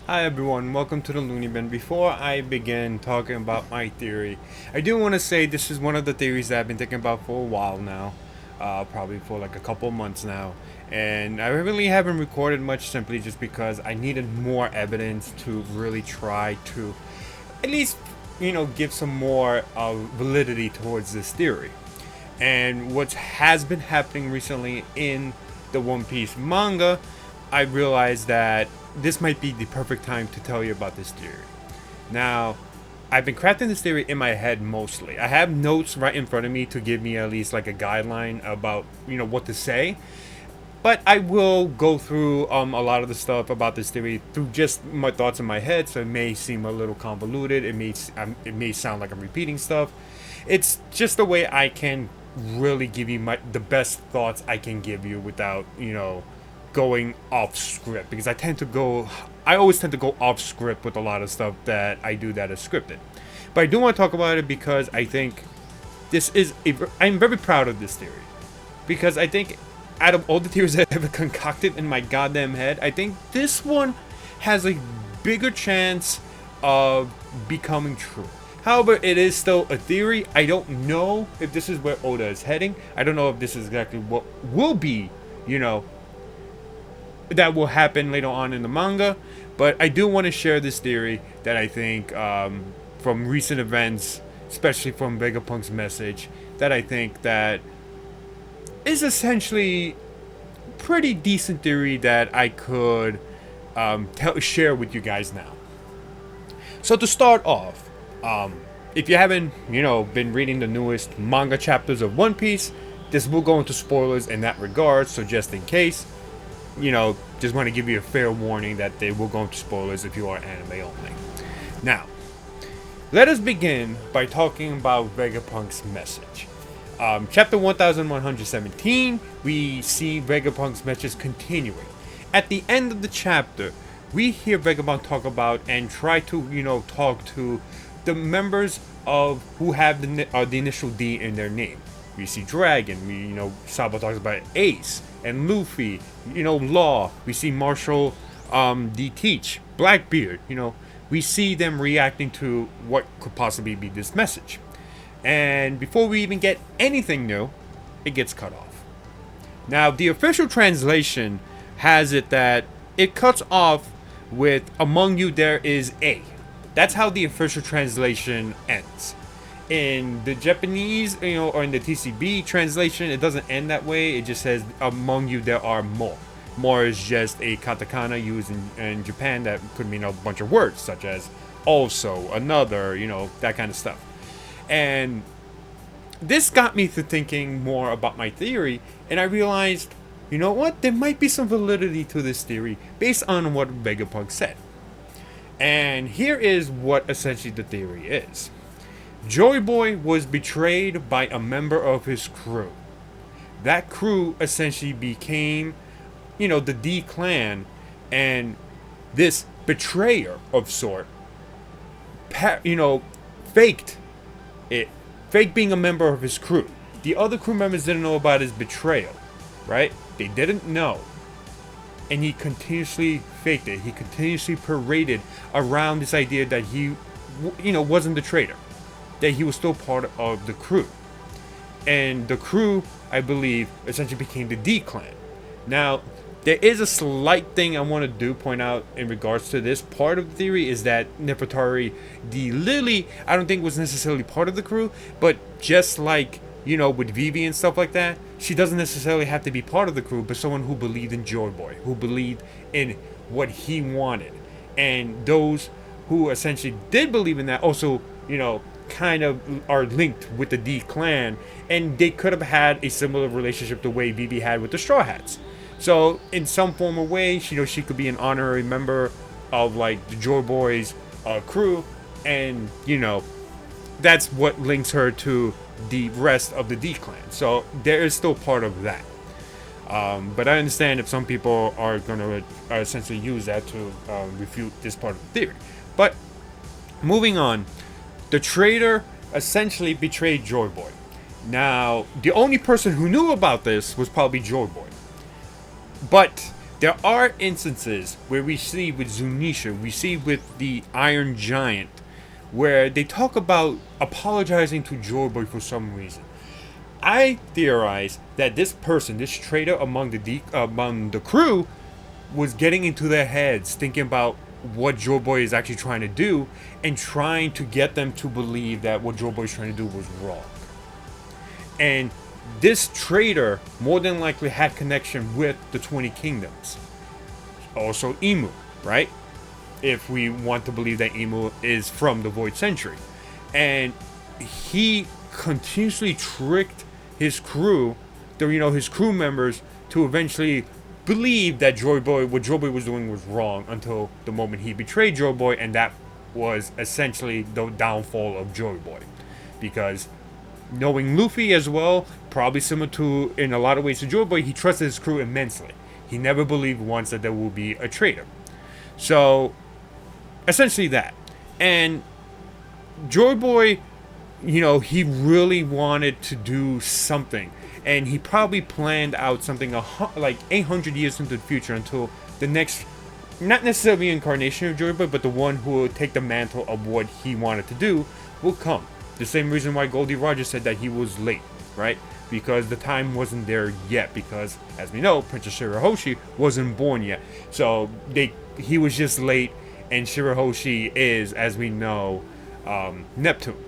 Hi everyone, welcome to the Looney Bin. Before I begin talking about my theory, I do want to say this is one of the theories that I've been thinking about for a while now, probably for like a couple months now, and I really haven't recorded much simply just because I needed more evidence to really try to at least, give some more validity towards this theory. And what has been happening recently in the One Piece manga, I realized that this might be the perfect time to tell you about this theory. Now, I've been crafting this theory in my head mostly. I have notes right in front of me to give me at least like a guideline about, what to say. But I will go through a lot of the stuff about this theory through just my thoughts in my head, so it may seem a little convoluted. It may sound like I'm repeating stuff. It's just the way I can really give you the best thoughts I can give you without going off script, because I always tend to go off script with a lot of stuff that I do that is scripted. But I do want to talk about it because I think I'm very proud of this theory, because I think out of all the theories I've ever concocted in my goddamn head, I think this one has a bigger chance of becoming true. However, it is still a theory. I don't know if this is where Oda is heading. I don't know if this is exactly what will be, that will happen later on in the manga. But I do want to share this theory that I think, from recent events, especially from Vegapunk's message, that I think that is essentially pretty decent theory that I could share with you guys now. So to start off, if you haven't, been reading the newest manga chapters of One Piece, this will go into spoilers in that regard. So just in case, just want to give you a fair warning that they will go into spoilers if you are anime only. Now, let us begin by talking about Vegapunk's message. Chapter 1117, we see Vegapunk's message continuing. At the end of the chapter, we hear Vegapunk talk about and try to, talk to the members of who have the initial D in their name. We see Dragon, Sabo talks about Ace and Luffy, Law. We see Marshall, D. Teach, Blackbeard, we see them reacting to what could possibly be this message. And before we even get anything new, it gets cut off. Now, the official translation has it that it cuts off with "among you there is a." That's how the official translation ends. In the Japanese, or in the TCB translation, it doesn't end that way. It just says "among you there are more." More is just a katakana used in Japan that could mean a bunch of words, such as also, another, that kind of stuff. And this got me to thinking more about my theory, and I realized, you know what? There might be some validity to this theory based on what Vegapunk said. And here is what essentially the theory is. Joyboy was betrayed by a member of his crew. That crew essentially became, the D clan, and this betrayer of sort, faked it. Faked being a member of his crew. The other crew members didn't know about his betrayal, right? They didn't know. And he continuously faked it. He continuously paraded around this idea that he, wasn't the traitor. That he was still part of the crew. And the crew, I believe, essentially became the D clan. Now, there is a slight thing I want to point out in regards to this part of the theory, is that Nefertari D. Lily, I don't think was necessarily part of the crew, but just like, with Vivi and stuff like that, she doesn't necessarily have to be part of the crew, but someone who believed in Joyboy, who believed in what he wanted. And those who essentially did believe in that also, kind of are linked with the D clan, and they could have had a similar relationship the way Vivi had with the Straw Hats. So in some form or way, she could be an honorary member of like the Joyboy's crew, and that's what links her to the rest of the D clan. So there is still part of that. But I understand if some people are going to essentially use that to refute this part of the theory. But moving on, the traitor essentially betrayed Joyboy. Now, the only person who knew about this was probably Joyboy. But There are instances where we see with Zunisha, we see with the Iron Giant, where they talk about apologizing to Joyboy for some reason. I theorize that this person, this traitor among the crew, was getting into their heads, thinking about what Joyboy is actually trying to do, and trying to get them to believe that what Joyboy is trying to do was wrong. And this traitor more than likely had connection with the 20 Kingdoms. Also Emu, right? If we want to believe that Emu is from the Void Century. And he continuously tricked his crew, his crew members, to eventually believe that what Joyboy was doing was wrong, until the moment he betrayed Joyboy, and that was essentially the downfall of Joyboy. Because knowing Luffy as well, probably similar to, in a lot of ways, to Joyboy, he trusted his crew immensely. He never believed once that there will be a traitor. So, essentially that. And Joyboy, he really wanted to do something. And he probably planned out something like 800 years into the future, until the next, not necessarily incarnation of Joyboy, but the one who will take the mantle of what he wanted to do will come. The same reason why Goldie Roger said that he was late, right? Because the time wasn't there yet, because, as we know, Princess Shirahoshi wasn't born yet. So he was just late, and Shirahoshi is, as we know, Neptune.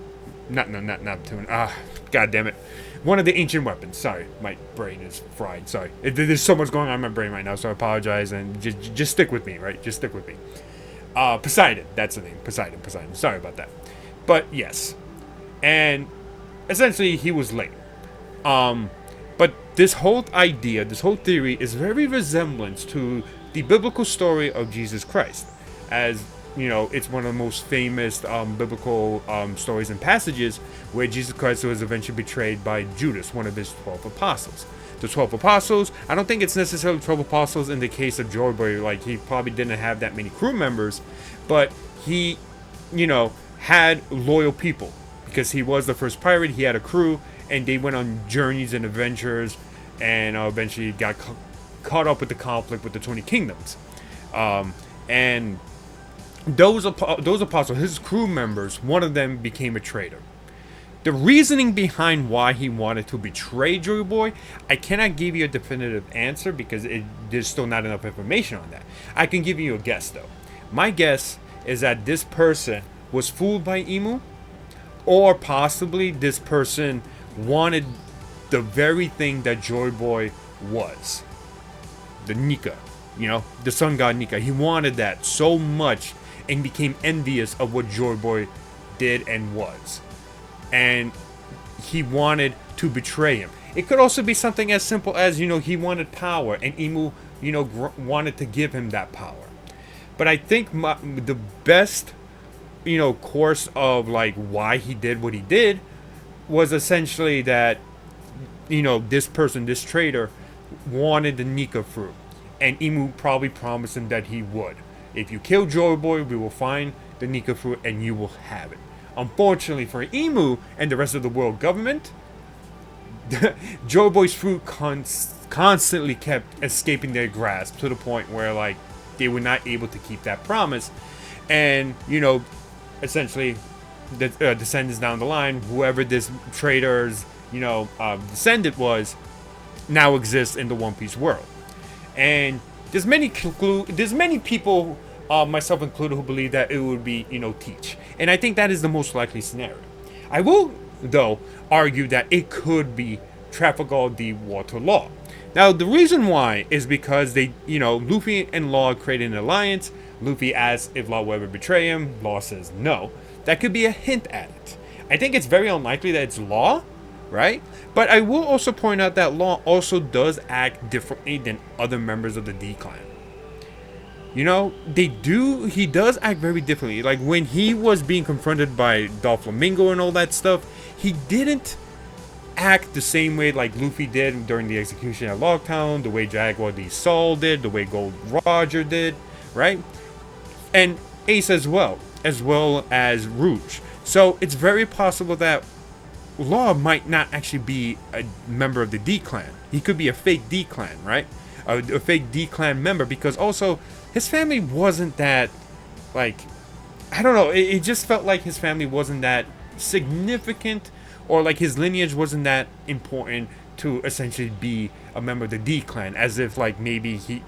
Not Neptune. God damn it. One of the ancient weapons. Sorry, my brain is fried. Sorry. There's so much going on in my brain right now, so I apologize, and just stick with me, right? Just stick with me. Poseidon. That's the name. Poseidon. Sorry about that. But, yes. And, essentially, he was late. But this whole idea, this whole theory is very resemblance to the biblical story of Jesus Christ. As, it's one of the most famous biblical stories and passages where Jesus Christ was eventually betrayed by Judas, one of his 12 apostles. The 12 apostles, I don't think it's necessarily 12 apostles in the case of Joyboy, like he probably didn't have that many crew members, but he, had loyal people. Because he was the first pirate, he had a crew, and they went on journeys and adventures, and eventually got caught up with the conflict with the 20 Kingdoms. And those apostles, his crew members, one of them became a traitor. The reasoning behind why he wanted to betray Joyboy, I cannot give you a definitive answer, because there's still not enough information on that. I can give you a guess, though. My guess is that this person was fooled by Emu, or possibly this person wanted the very thing that Joyboy was. The Nika. The sun god Nika. He wanted that so much and became envious of what Joyboy did and was. And he wanted to betray him. It could also be something as simple as, he wanted power, and Emu, wanted to give him that power. But I think the best course of like why he did what he did was essentially that this person, this traitor, wanted the Nika fruit, and Emu probably promised him that he would. If you kill Joyboy, we will find the Nika fruit and you will have it. Unfortunately for Emu and the rest of the world government, Joyboy's fruit constantly kept escaping their grasp, to the point where like they were not able to keep that promise. And essentially, the descendants down the line, whoever this traitor's descendant was, now exists in the One Piece world. And there's many people, myself included, who believe that it would be Teach, and I think that is the most likely scenario. I will, though, argue that it could be Trafalgar the Water Law. Now, the reason why is because they, Luffy and Law created an alliance. Luffy asks if Law will ever betray him. Law says no. That could be a hint at it. I think it's very unlikely that it's Law, right? But I will also point out that Law also does act differently than other members of the D-Clan. He does act very differently. Like when he was being confronted by Doflamingo and all that stuff, he didn't act the same way like Luffy did during the execution at Logtown, the way Jaguar D. Sol did, the way Gold Roger did, right? And Ace as well as Rouge. So it's very possible that Law might not actually be a member of the D-Clan. He could be a fake D-Clan, right? a fake D-Clan member, because also his family wasn't that, like, I don't know, it just felt like his family wasn't that significant, or like his lineage wasn't that important to essentially be a member of the D-Clan, as if like maybe he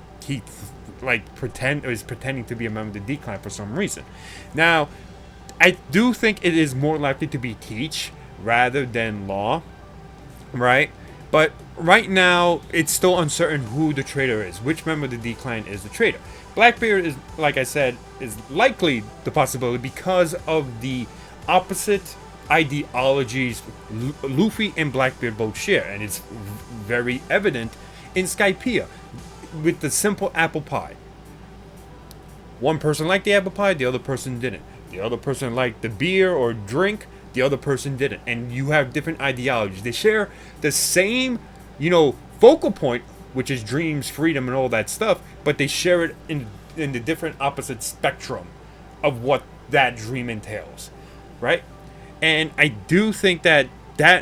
like is pretending to be a member of the D-Clan for some reason. Now, I do think it is more likely to be Teach rather than Law, right? But right now, it's still uncertain who the traitor is, which member of the D-Clan is the traitor. Blackbeard is, like I said, is likely the possibility because of the opposite ideologies Luffy and Blackbeard both share, and it's very evident in Skypiea with the simple apple pie. One person liked the apple pie, the other person didn't. The other person liked the beer or drink, the other person didn't. And you have different ideologies. They share the same, focal point, which is dreams, freedom, and all that stuff, but they share it in the different opposite spectrum of what that dream entails, right? And I do think that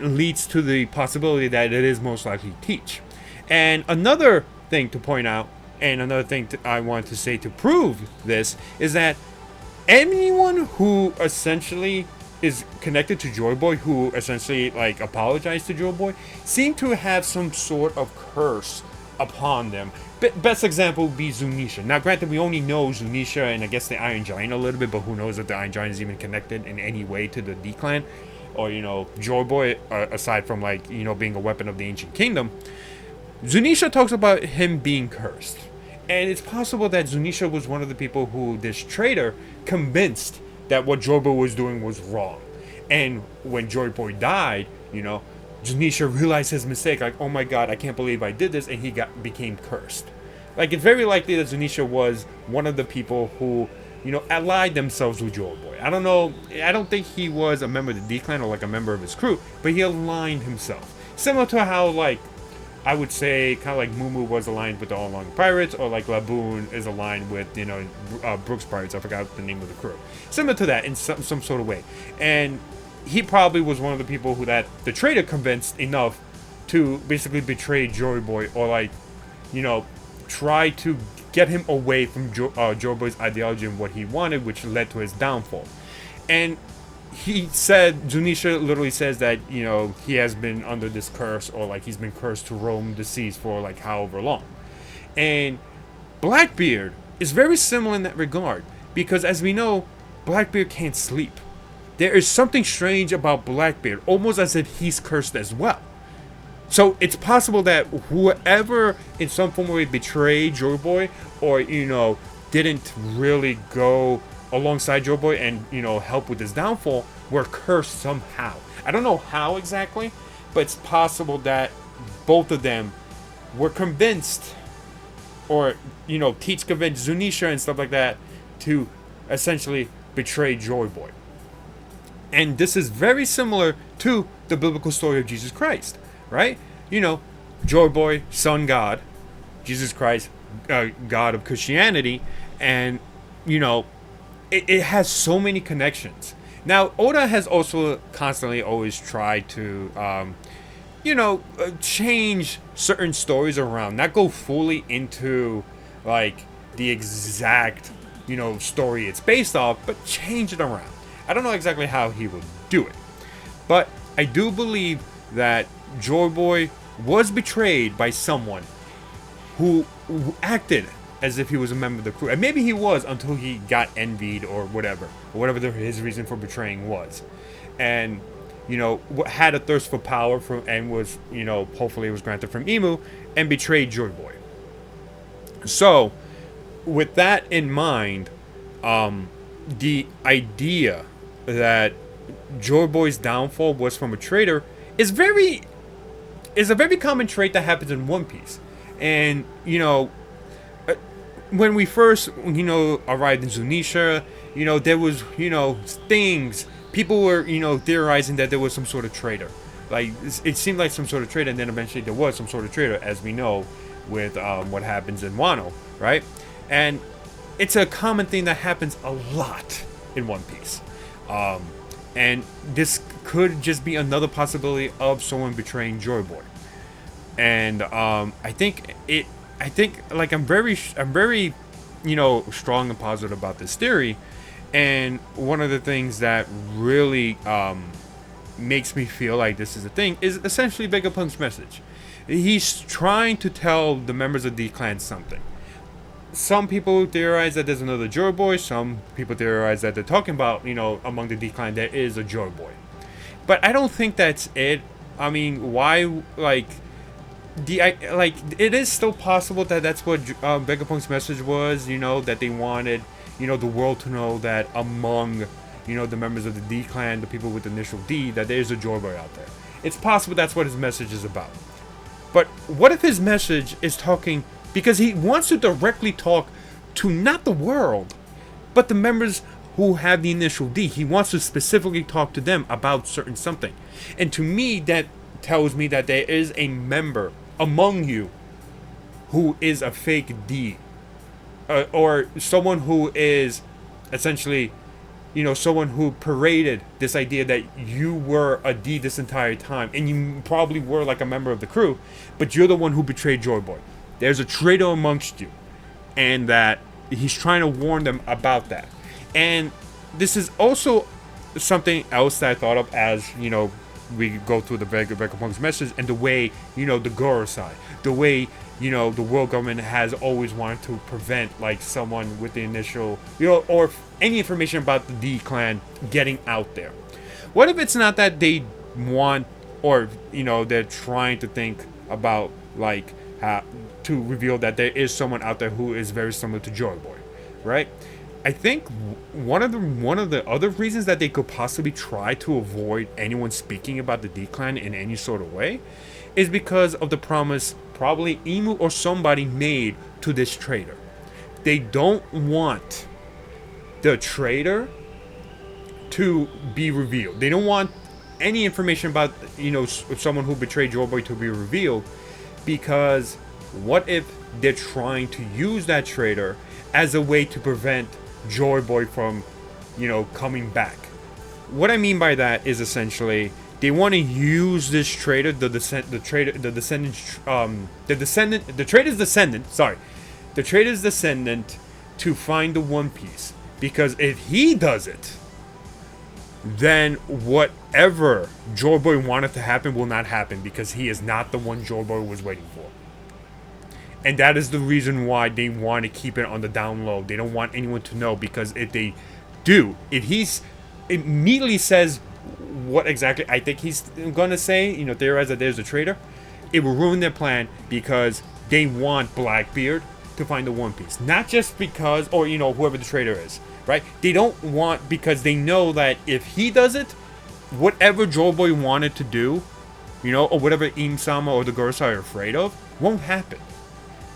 leads to the possibility that it is most likely Teach. And another thing to point out, and another thing I want to say to prove this, is that anyone who essentially is connected to Joyboy, who essentially like apologized to Joyboy, seem to have some sort of curse upon them. Best example would be Zunisha. Now, granted, we only know Zunisha and I guess the Iron Giant a little bit, but who knows if the Iron Giant is even connected in any way to the D-Clan, or Joyboy, aside from like being a weapon of the Ancient Kingdom. Zunisha talks about him being cursed, and it's possible that Zunisha was one of the people who this traitor convinced that what Joyboy was doing was wrong. And when Joyboy died, Zunisha realized his mistake, like, oh my god, I can't believe I did this, and he became cursed. Like, it's very likely that Zunisha was one of the people who, allied themselves with Joyboy. I don't know, I don't think he was a member of the D-Clan or like a member of his crew, but he aligned himself. Similar to how, like, I would say kind of like Mumu was aligned with the All Along Pirates, or like Laboon is aligned with, Brooks Pirates. I forgot the name of the crew. Similar to that in some sort of way. And he probably was one of the people who that the traitor convinced enough to basically betray Joyboy, or like, try to get him away from Joyboy's ideology and what he wanted, which led to his downfall. And he said, Zunisha literally says that, he has been under this curse, or like he's been cursed to roam the seas for like however long. And Blackbeard is very similar in that regard, because as we know, Blackbeard can't sleep. There is something strange about Blackbeard, almost as if he's cursed as well. So it's possible that whoever in some form of way betrayed Joyboy, or, didn't really go alongside Joyboy and, help with his downfall, were cursed somehow. I don't know how exactly, but it's possible that both of them were convinced, or, Teach convinced Zunisha and stuff like that to essentially betray Joyboy. And this is very similar to the biblical story of Jesus Christ, right? Joyboy, sun god, Jesus Christ, God of Christianity, and, it has so many connections. Now, Oda has also constantly always tried to, change certain stories around, not go fully into, like, the exact, story it's based off, but change it around. I don't know exactly how he would do it, but I do believe that Joyboy was betrayed by someone who acted as if he was a member of the crew. And maybe he was until he got envied or whatever his reason for betraying was. And, had a thirst for power and was, hopefully it was granted from Imu, and betrayed Joyboy. So, with that in mind, the idea that Joyboy's downfall was from a traitor is a very common trait that happens in One Piece. And, when we first, arrived in Zunisha, there was, things, people were, theorizing that there was some sort of traitor. Like, it seemed like some sort of traitor, and then eventually there was some sort of traitor, as we know, with what happens in Wano, right? And it's a common thing that happens a lot in One Piece. And this could just be another possibility of someone betraying Joyboy. And I think it I think like I'm very, strong and positive about this theory, and one of the things that really makes me feel like this is a thing is essentially Vegapunk's message. He's trying to tell the members of D Clan something. Some people theorize that there's another Joyboy. Some people theorize that they're talking about, among the D Clan there is a Joyboy. But I don't think that's it. I mean, why, like, it is still possible that that's what Vegapunk's message was, that they wanted, the world to know that among, the members of the D Clan, the people with the initial D, that there's a Joyboy out there. It's possible that's what his message is about. But what if his message is talking, because he wants to directly talk to not the world, but the members who have the initial D. He wants to specifically talk to them about certain something. And to me, that tells me that there is a member among you who is a fake D. Or someone who is essentially, someone who paraded this idea that you were a D this entire time. And you probably were like a member of the crew, but you're the one who betrayed Joyboy. There's a traitor amongst you. And that he's trying to warn them about that. And this is also something else that I thought of as, we go through the Vegapunk's message and the way, the Goro side, the way, the world government has always wanted to prevent, like, someone with the initial, or any information about the D Clan getting out there. What if it's not that they want, or, they're trying to think about, like, to reveal that there is someone out there who is very similar to Joyboy, right? I think one of the other reasons that they could possibly try to avoid anyone speaking about the D Clan in any sort of way is because of the promise probably Emu or somebody made to this traitor. They don't want the traitor to be revealed. They don't want any information about, someone who betrayed Joyboy to be revealed, because what if they're trying to use that traitor as a way to prevent Joyboy from, coming back? What I mean by that is essentially they want to use this traitor, the traitor's descendant to find the One Piece, because if he does it, then whatever Joyboy wanted to happen will not happen, because he is not the one Joyboy was waiting for. And that is the reason why they want to keep it on the down low. They don't want anyone to know, because if they do, if he's immediately says what exactly I think he's gonna say, theorize that there's a traitor, it will ruin their plan, because they want Blackbeard to find the One Piece. Not just because, or whoever the traitor is, right? They don't want, because they know that if he does it, whatever Joyboy wanted to do, or whatever Im-sama or the Gorosei are afraid of, won't happen.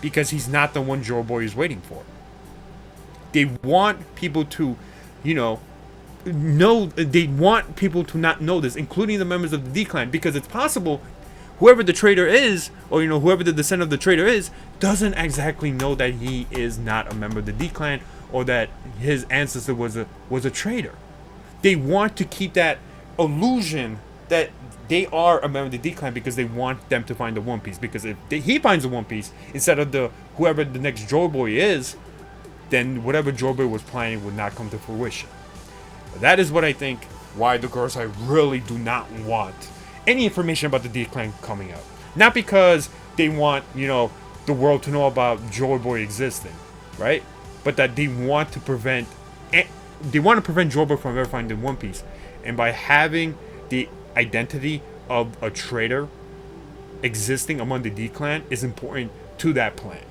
Because he's not the one Joyboy is waiting for. They want people to, know, they want people to not know this, including the members of the D Clan, because it's possible whoever the traitor is, or whoever the descendant of the traitor is, doesn't exactly know that he is not a member of the D Clan, or that his ancestor was a traitor. They want to keep that illusion that they are a member of the D Clan, because they want them to find the One Piece. Because if he finds the One Piece instead of whoever the next Joyboy is, then whatever Joyboy was planning would not come to fruition. That is what I think why the Gorosei really do not want any information about the D Clan coming out. Not because they want, the world to know about Joyboy existing, right? But that they want to prevent Joyboy from ever finding One Piece. And by having the identity of a traitor existing among the D Clan is important to that plan.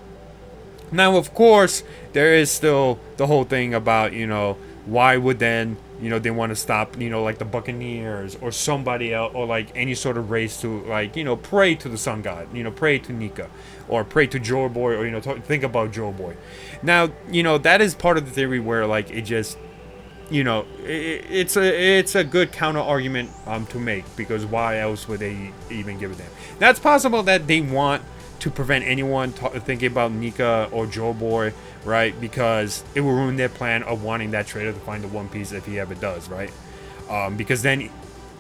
Now, of course, there is still the whole thing about, why would then, they want to stop, like the Buccaneers or somebody else, or like any sort of race to, like, pray to the sun god, pray to Nika, or pray to Joyboy, or, think about Joyboy. Now, that is part of the theory where, like, it just, it's a good counter argument to make, because why else would they even give a damn? That's possible that they want to prevent anyone thinking about Nika or Joyboy, right? Because it will ruin their plan of wanting that traitor to find the One Piece if he ever does, right? Because then,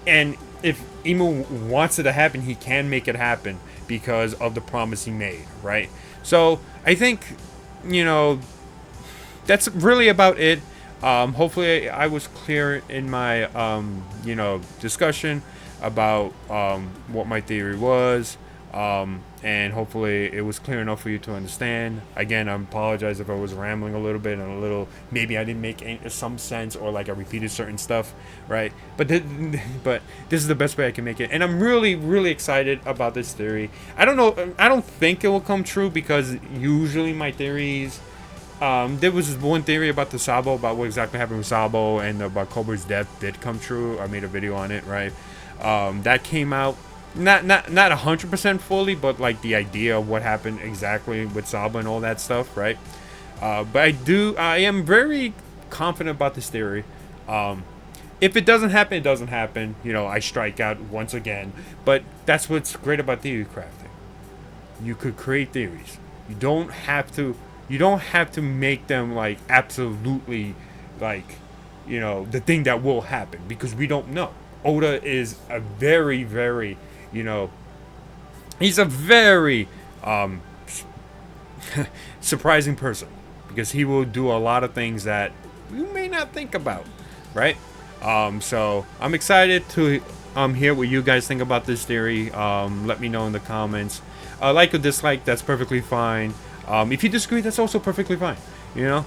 and if Emu wants it to happen, he can make it happen, because of the promise he made, right? So I think, you know, that's really about it. Hopefully I was clear in my you know, discussion about what my theory was, and hopefully it was clear enough for you to understand. Again, I apologize if I was rambling a little bit and a little, maybe I didn't make some sense, or like I repeated certain stuff, right? But but this is the best way I can make it, and I'm really excited about this theory. I don't know, I don't think it will come true, because usually my theories, there was one theory about the Sabo, about what exactly happened with Sabo, and about Cobra's death did come true. I made a video on it, right? That came out not 100% fully, but like the idea of what happened exactly with Sabo and all that stuff, right? But I am very confident about this theory. If it doesn't happen, it doesn't happen. You know, I strike out once again. But that's what's great about theory crafting. You could create theories. You don't have to make them like absolutely like, you know, the thing that will happen, because we don't know. Oda is a very, you know, he's a very surprising person, because he will do a lot of things that you may not think about, right? So I'm excited to hear what you guys think about this theory. Let me know in the comments. Like or dislike, that's perfectly fine. If you disagree, that's also perfectly fine. You know,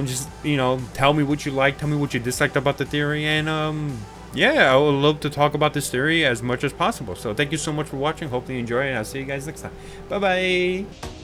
just, you know, tell me what you like, tell me what you disliked about the theory, and yeah, I would love to talk about this theory as much as possible. So thank you so much for watching. Hopefully you enjoy it, and I'll see you guys next time. Bye bye.